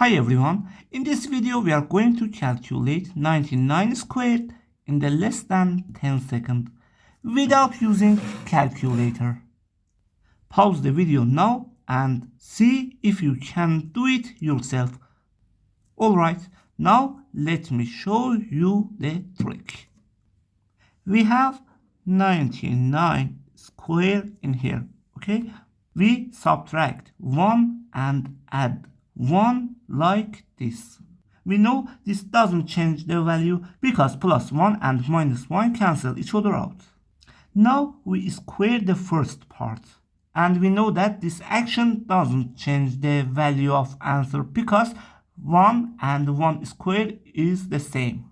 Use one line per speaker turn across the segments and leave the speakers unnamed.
Hi everyone, in this video we are going to calculate 99 squared in the less than 10 seconds without using calculator. Pause the video now and see if you can do it yourself. Alright, now let me show you the trick. We have 99 squared in here, okay? We subtract 1 and add 1 like this. We know this doesn't change the value because plus 1 and minus 1 cancel each other out. Now we square the first part. And we know that this action doesn't change the value of answer because 1 and 1 squared is the same.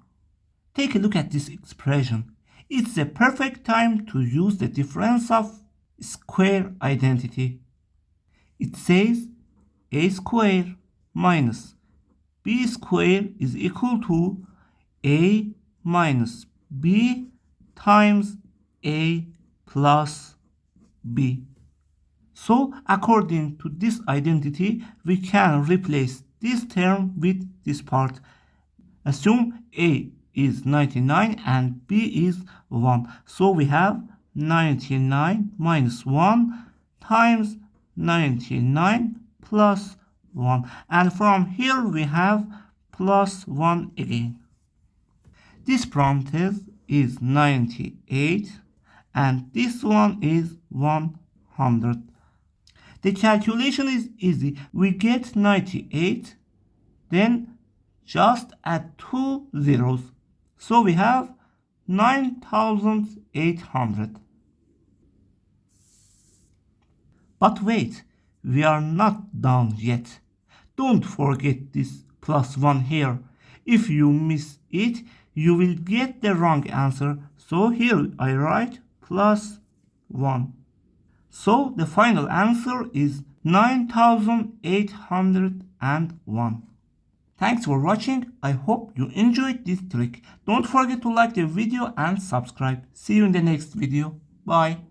Take a look at this expression. It's a perfect time to use the difference of square identity. It says a square minus b square is equal to a minus b times a plus b. So according to this identity, we can replace this term with this part. Assume a is 99 and b is 1. So we have 99 minus 1 times 99 plus 1. And from here we have plus 1 again. This parenthesis is 98 and this one is 100. The calculation is easy. We get 98, then just add 2 zeros. So we have 9,800. But wait, we are not done yet. Don't forget this plus 1 here. If you miss it, you will get the wrong answer. So here I write plus 1. So the final answer is 9,801. Thanks for watching. I hope you enjoyed this trick. Don't forget to like the video and subscribe. See you in the next video. Bye.